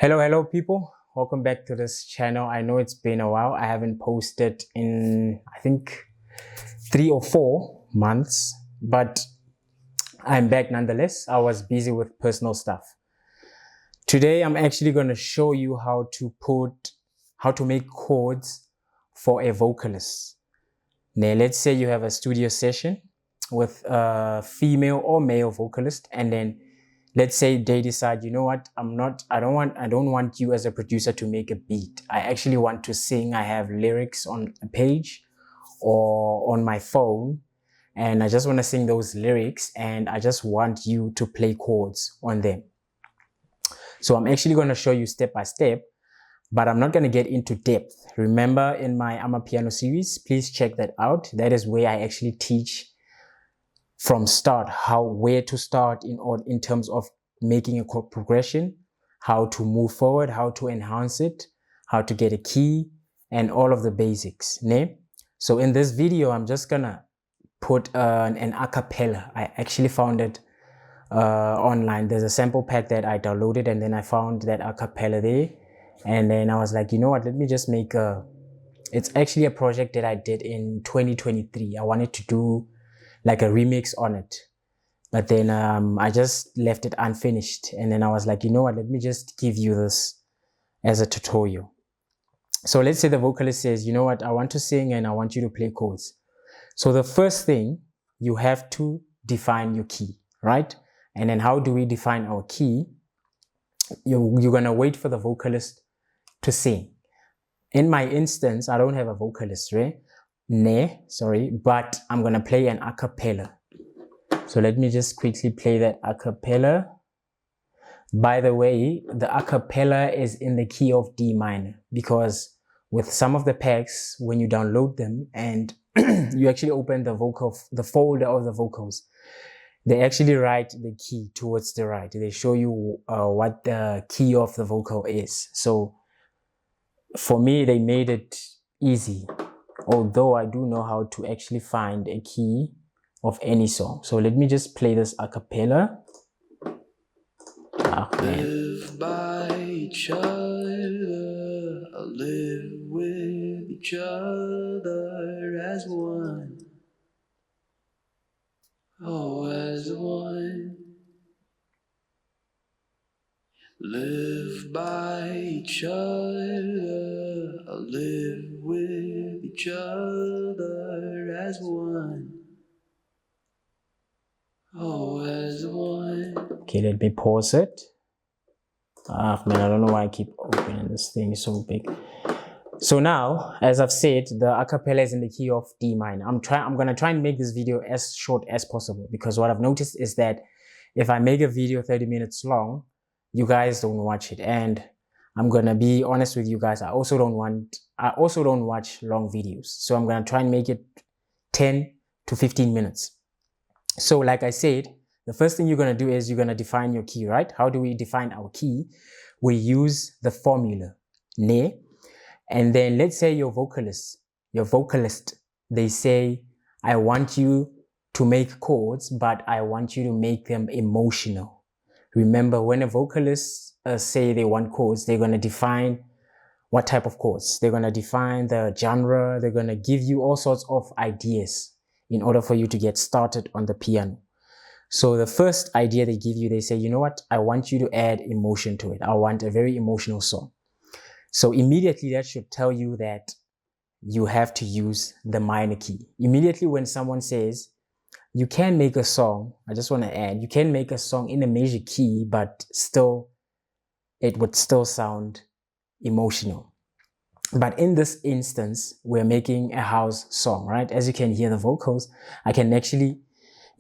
Hello people, welcome back to this channel. I know it's been a while. I haven't posted in I think 3 or 4 months, but I'm back nonetheless. I was busy with personal stuff. Today I'm actually going to show you how to make chords for a vocalist. Now let's say you have a studio session with a female or male vocalist, and then let's say they decide, you know what, I don't want you as a producer to make a beat. I actually want to sing. I have lyrics on a page or on my phone, and I just want to sing those lyrics, and I just want you to play chords on them. So I'm actually going to show you step by step, but I'm not going to get into depth. Remember, in my amapiano series, please check that out. That is where I actually teach from start, where to start in terms of making a chord progression, how to move forward, how to enhance it, how to get a key, and all of the basics. So in this video, I'm just gonna put an a cappella. I actually found it online. There's a sample pack that I downloaded, and then I found that a cappella there, and then I was like, you know what, let me just make it's actually a project that I did in 2023. I wanted to do like a remix on it, but then I just left it unfinished, and then I was like, you know what, let me just give you this as a tutorial. So let's say the vocalist says, you know what, I want to sing and I want you to play chords. So the first thing, you have to define your key, right? And then how do we define our key? You're gonna wait for the vocalist to sing. In my instance, I don't have a vocalist, right? But I'm gonna play an a cappella. So let me just quickly play that a cappella. By the way, the a cappella is in the key of D minor, because with some of the packs, when you download them and you actually open the folder of the vocals, they actually write the key towards the right. They show you what the key of the vocal is. So for me, they made it easy, although I do know how to actually find a key of any song. So let me just play this a cappella. Live by each other, live with each other as one. Oh, as one. Live by each other, live with each other as one. Oh, as one. Okay, let me pause it. Man, I don't know why I keep opening this thing so big. So now, as I've said, the a cappella is in the key of D minor. I'm gonna try and make this video as short as possible, because what I've noticed is that if I make a video 30 minutes long, you guys don't watch it. And I'm gonna be honest with you guys, I also don't watch long videos. So I'm gonna try and make it 10 to 15 minutes. So like I said, the first thing you're going to do is you're going to define your key, right? How do we define our key? We use the formula, ne. And then let's say your vocalist, they say, I want you to make chords, but I want you to make them emotional. Remember, when a vocalist say they want chords, they're going to define what type of chords. They're going to define the genre. They're going to give you all sorts of ideas in order for you to get started on the piano. So the first idea they give you, they say, you know what, I want you to add emotion to it. I want a very emotional song. So immediately that should tell you that you have to use the minor key. Immediately when someone says, you can make a song, I just want to add, you can make a song in a major key, but still, it would still sound emotional. But in this instance, we're making a house song, right? As you can hear the vocals, I can actually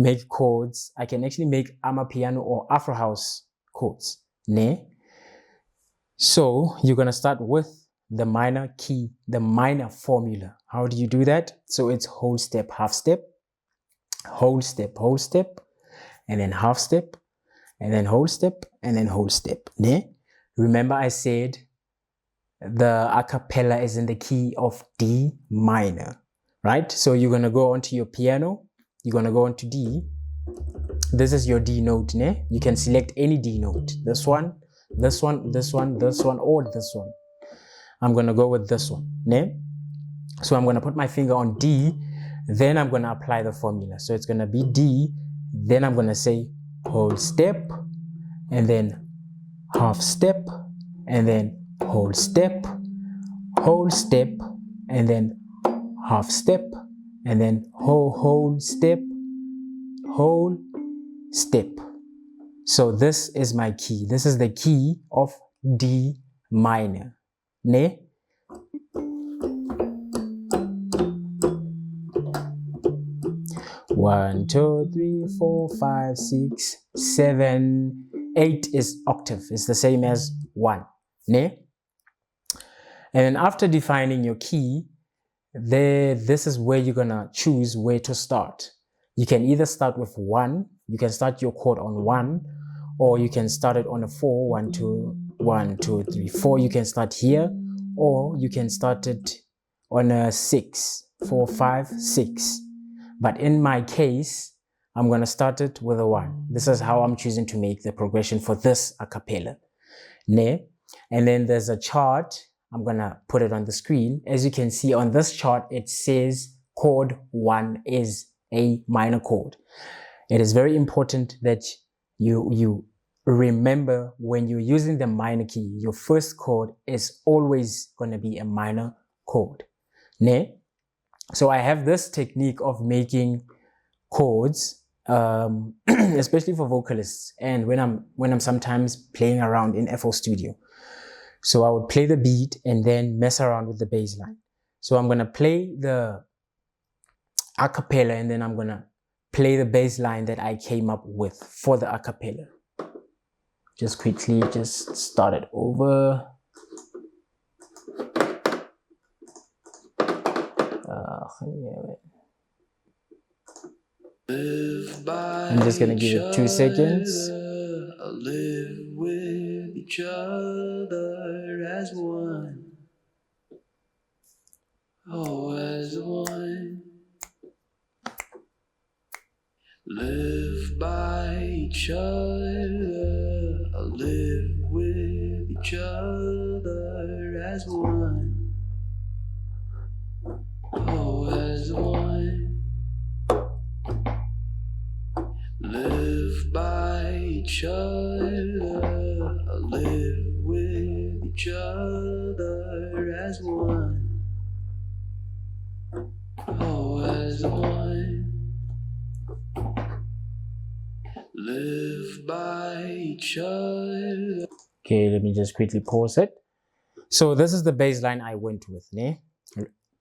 make chords. I can actually make amapiano or Afro house chords, ne? So you're gonna start with the minor key, the minor formula. How do you do that? So it's whole step, half step, whole step, and then half step, and then whole step, and then whole step, ne? Remember I said the a cappella is in the key of D minor, right? So you're gonna go onto your piano, you're gonna go onto D. This is your D note, ne? You can select any D note, this one, this one, this one, this one, or this one. I'm gonna go with this one. Ne? So I'm gonna put my finger on D, then I'm gonna apply the formula. So it's gonna be D, then I'm gonna say whole step, and then half step, and then whole step, and then half step, and then whole step, whole step. So this is my key. This is the key of D minor. Ne? One, two, three, 4, 5, 6, 7, 8 is octave. It's the same as 1. Ne? And after defining your key, this is where you're gonna choose where to start. You can either start with 1, you can start your chord on 1, or you can start it on a 4, 1, 2, 1, 2, 3, 4. You can start here, or you can start it on a 6, 4, 5, 6. But in my case, I'm gonna start it with a 1. This is how I'm choosing to make the progression for this a cappella. Ne? And then there's a chart. I'm gonna put it on the screen. As you can see on this chart, it says chord 1 is a minor chord. It is very important that you remember when you're using the minor key, your first chord is always gonna be a minor chord. Ne? So I have this technique of making chords, especially for vocalists, and when I'm sometimes playing around in FL Studio. So I would play the beat and then mess around with the bass line. So I'm gonna play the a cappella, and then I'm gonna play the bass line that I came up with for the a cappella. Just quickly, just start it over. I'm just gonna give it 2 seconds. Live with each other as one. Oh, as one. Live by each other. Live with each other as one. Oh, as one. Live by each other, live with each other as one. Oh, as one. Live by each other. Okay, let me just quickly pause it. So this is the bass line I went with. Ne?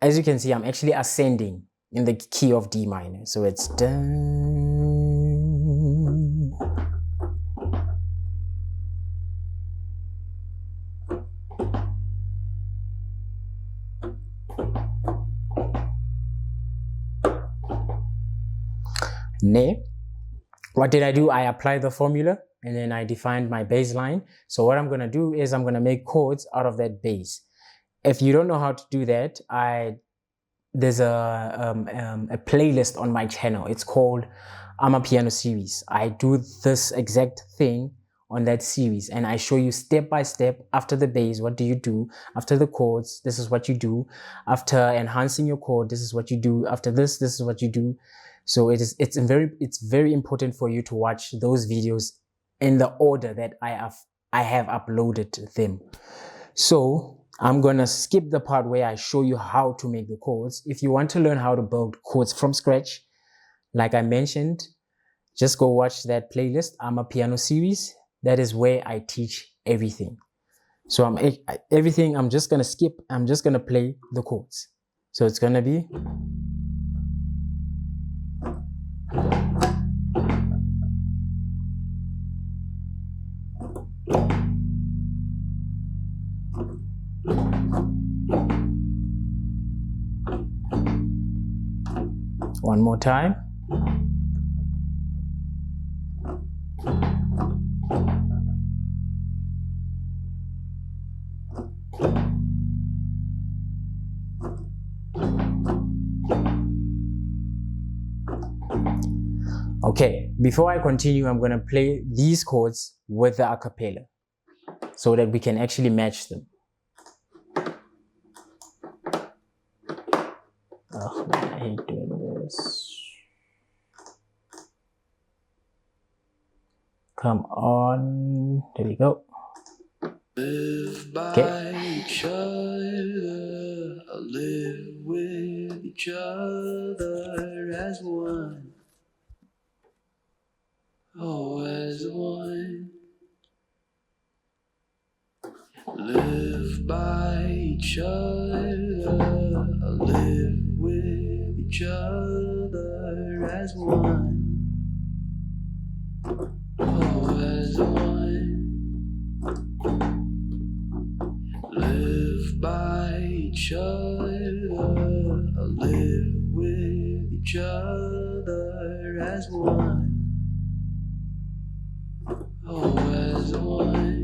As you can see, I'm actually ascending in the key of D minor. So it's dun. Ne? What did I do? I applied the formula and then I defined my bass line. So what I'm gonna do is I'm gonna make chords out of that bass. If you don't know how to do that, there's a playlist on my channel. It's called Amapiano series. I do this exact thing on that series and I show you step by step. After the bass, what do you do? After the chords, this is what you do. After enhancing your chord, this is what you do. After this is what you do. So it's very important for you to watch those videos in the order that I have uploaded them. So I'm gonna skip the part where I show you how to make the chords. If you want to learn how to build chords from scratch, like I mentioned, just go watch that playlist, Amapiano series. That is where I teach everything. So I'm just gonna skip. I'm just gonna play the chords. So it's gonna be. One more time. Okay, before I continue, I'm going to play these chords with the a cappella. so that we can actually match them. Oh man, I hate doing this. Come on, there we go. Live by each other, live with each other as one. Oh, as one. Live by each other, live with each other as one. Oh, as one. Live by each other, live with each other as one. Oh, as one.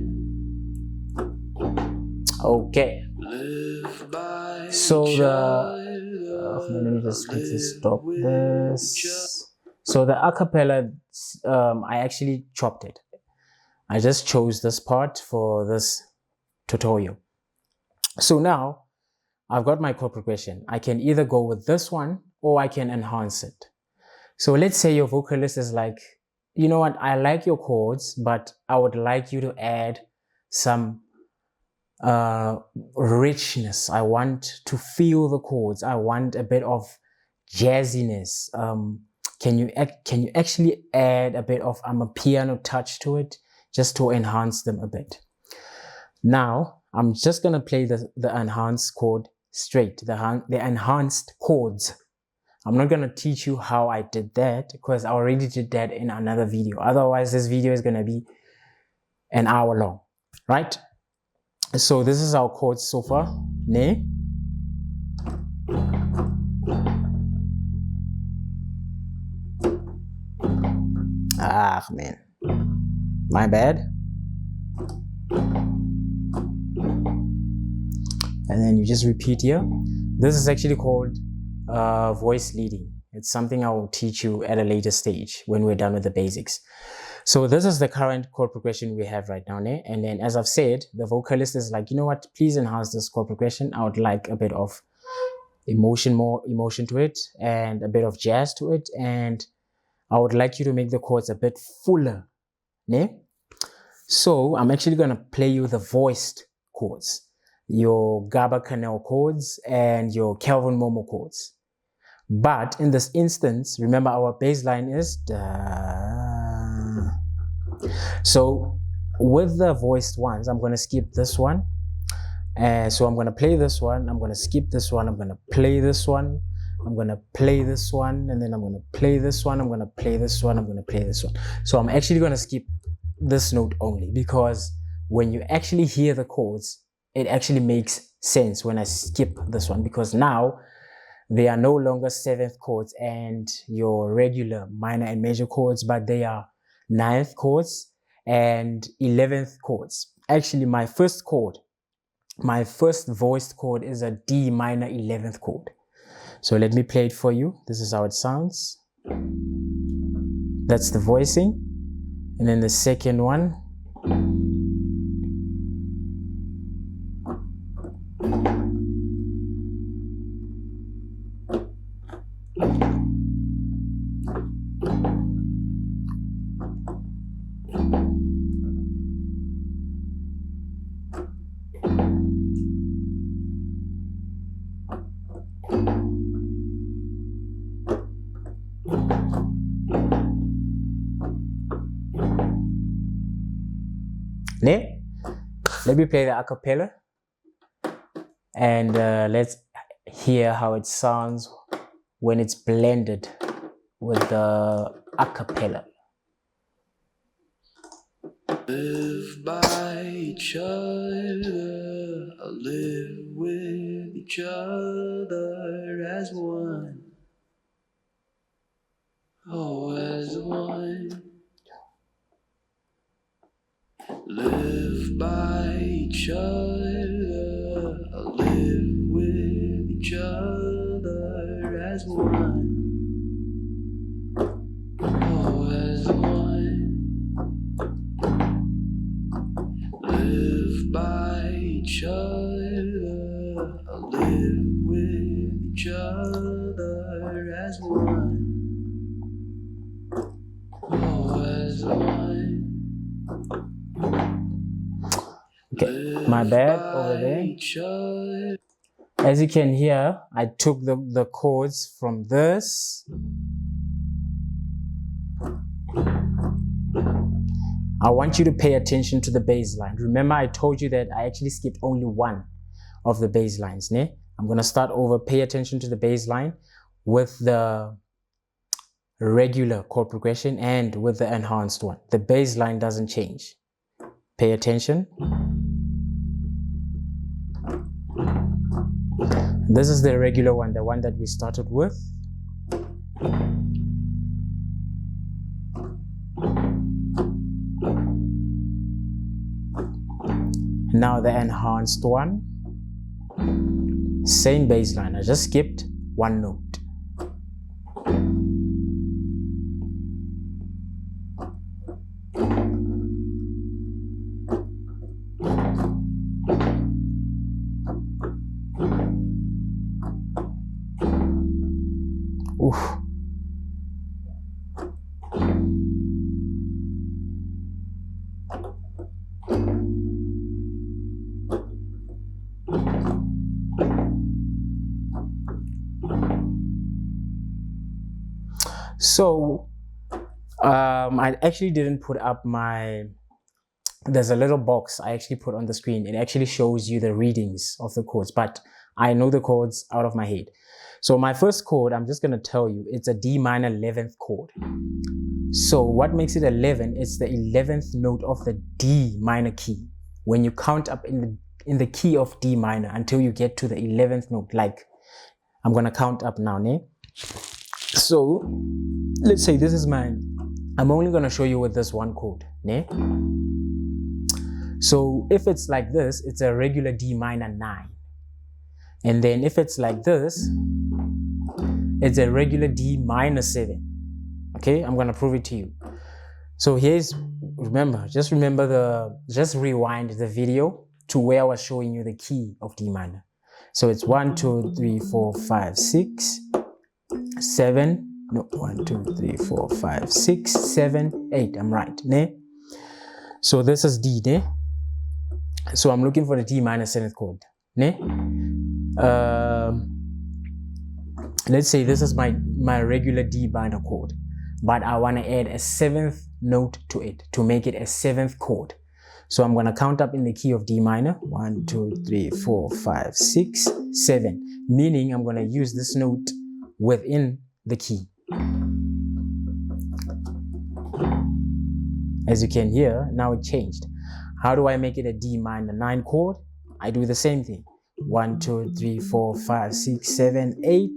Okay. Live by So each the other, let me just quickly live stop with this. So the acapella, I actually chopped it. I just chose this part for this tutorial. So now I've got my chord progression. I can either go with this one or I can enhance it. So let's say your vocalist is like, you know what, I like your chords, but I would like you to add some richness. I want to feel the chords. I want a bit of jazziness. Can you actually add a bit of amapiano touch to it, just to enhance them a bit? Now I'm just gonna play the enhanced chord straight, the enhanced chords. I'm not gonna teach you how I did that because I already did that in another video. Otherwise, this video is gonna be an hour long, right? So this is our chords so far. Ne. Ah, man. My bad. And then you just repeat here. This is actually called voice leading. It's something I will teach you at a later stage when we're done with the basics. So this is the current chord progression we have right now. Ne? And then as I've said, the vocalist is like, you know what, please enhance this chord progression. I would like a bit of emotion, more emotion to it, and a bit of jazz to it. And I would like you to make the chords a bit fuller. Ne? So I'm actually going to play you the voiced chords, your Gaba Canal chords and your Kelvin Momo chords. But in this instance, remember our bass line is da. So with the voiced ones, I'm going to skip this one. So I'm going to play this one. I'm going to skip this one. I'm going to play this one. I'm going to play this one. And then I'm going to play this one. I'm going to play this one. I'm going to play this one. So I'm actually going to skip this note only, because when you actually hear the chords, it actually makes sense when I skip this one, because now they are no longer 7th chords and your regular minor and major chords, but they are 9th chords and 11th chords. Actually, my first chord, my first voiced chord is a D minor 11th chord. So let me play it for you. This is how it sounds. That's the voicing. And then the second one. Let me play the acapella and let's hear how it sounds when it's blended with the acapella. Live by each other, live with each other as one. Oh, as one. Live by each other, live with each other as one. Oh, as one. Live live by each other, live with each other as one. Oh, as one. Okay, my bad over there. As you can hear, I took the chords from this. I want you to pay attention to the bass line. Remember, I told you that I actually skipped only one of the bass lines. Ne? I'm going to start over. Pay attention to the bass line with the regular chord progression and with the enhanced one. The bass line doesn't change. Pay attention. This is the regular one, the one that we started with. Now the enhanced one. Same bass line. I just skipped one note. Oof. So I actually didn't put up there's a little box I actually put on the screen. It actually shows you the readings of the chords, but I know the chords out of my head. So my first chord, I'm just going to tell you, it's a D minor 11th chord. So what makes it 11? It's the 11th note of the D minor key. When you count up in the key of D minor until you get to the 11th note, like I'm going to count up now, ne? So let's say this is mine. I'm only going to show you with this one chord, ne? So if it's like this, it's a regular D minor 9. And then if it's like this, it's a regular D minor 7. Okay, I'm going to prove it to you. So just rewind the video to where I was showing you the key of D minor. So it's 1, 2, 3, 4, 5, 6, 7. No, 1, 2, 3, 4, 5, 6, 7, 8. I'm right, ne? So this is D, ne? So I'm looking for the D minor 7th chord, ne? Let's say this is my regular D minor chord, but I want to add a 7th note to it to make it a 7th chord. So I'm going to count up in the key of D minor. 1, 2, 3, 4, 5, 6, 7. Meaning I'm going to use this note within the key. As you can hear, now it changed. How do I make it a D minor 9 chord? I do the same thing. 1, 2, 3, 4, 5, 6, 7, 8,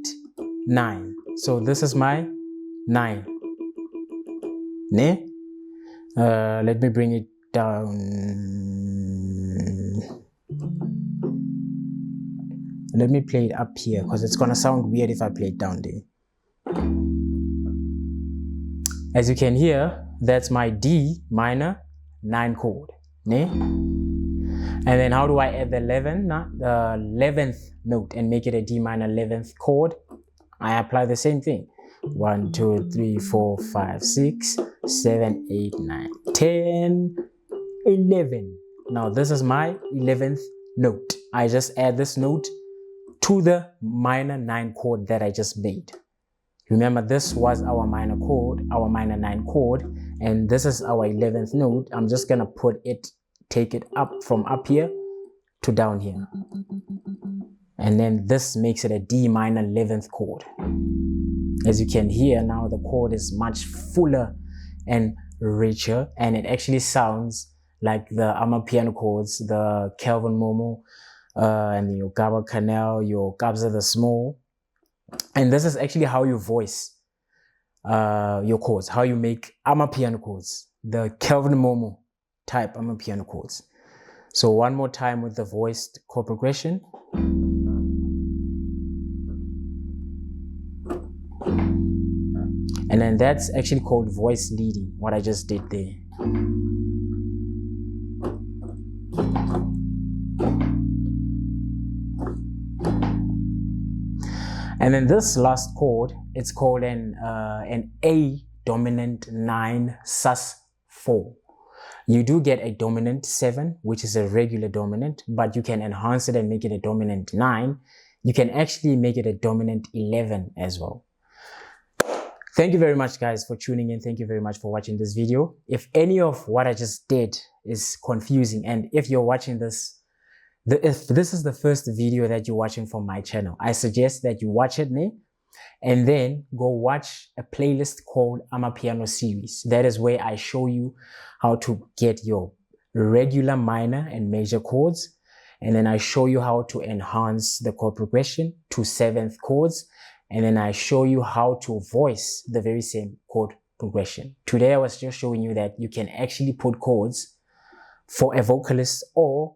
9. So this is my 9. Ne? Let me bring it down. Let me play it up here because it's gonna sound weird if I play it down there. As you can hear, that's my D minor 9 chord. Ne? And then how do I add the 11th note and make it a D minor 11th chord? I apply the same thing. 1, 2, 3, 4, 5, 6, 7, 8, 9, 10, 11. Now this is my 11th note. I just add this note to the minor 9 chord that I just made. Remember, this was our minor chord, our minor 9 chord, and this is our 11th note. I'm just gonna take it up from up here to down here. And then this makes it a D minor 11th chord. As you can hear now, the chord is much fuller and richer, and it actually sounds like the amapiano chords, the Kelvin Momo, and your Gaba Canal, your Kabza the Small. And this is actually how you voice your chords, how you make amapiano chords, the Kelvin Momo type amapiano chords. So one more time with the voiced chord progression. And then that's actually called voice leading, what I just did there. And then this last chord, it's called an A dominant 9 sus 4. You do get a dominant 7, which is a regular dominant, but you can enhance it and make it a dominant 9. You can actually make it a dominant 11 as well. Thank you very much, guys, for tuning in. Thank you very much for watching this video. If any of what I just did is confusing, and if you're watching this, if this is the first video that you're watching from my channel, I suggest that you watch it now and then go watch a playlist called Amapiano series. That is where I show you how to get your regular minor and major chords. And then I show you how to enhance the chord progression to 7th chords. And then I show you how to voice the very same chord progression. Today, I was just showing you that you can actually put chords for a vocalist, or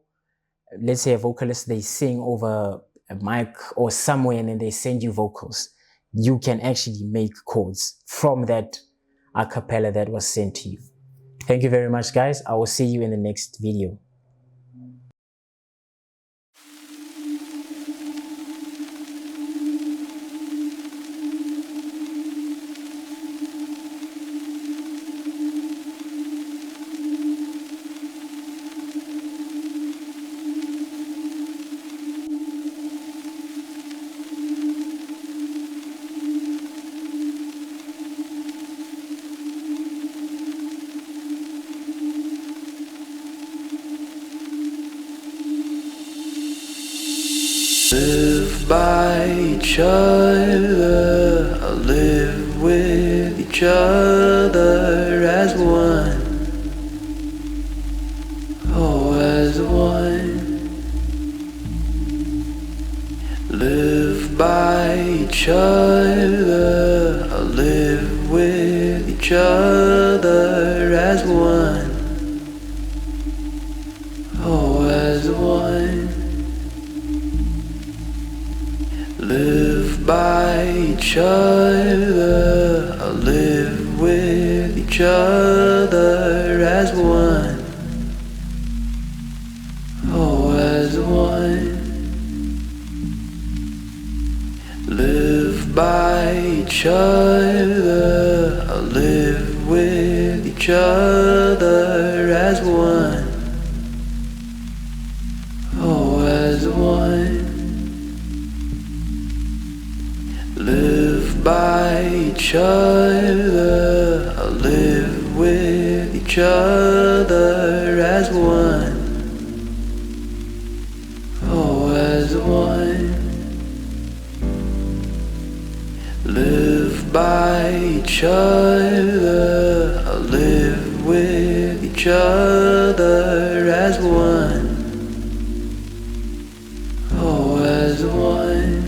let's say a vocalist, they sing over a mic or somewhere and then they send you vocals. You can actually make chords from that a cappella that was sent to you. Thank you very much, guys. I will see you in the next video. Live by each other, live with each other as one. Oh, as one. Live by each other, live with each other as one. Oh, as one. Live by each other, live with each other as one. Oh, as one. Live by each other, live with each other as one. Oh, as one. Live by each other, live with each other as one. Oh, as one. Live by each other, live with each other as one. Oh, as one.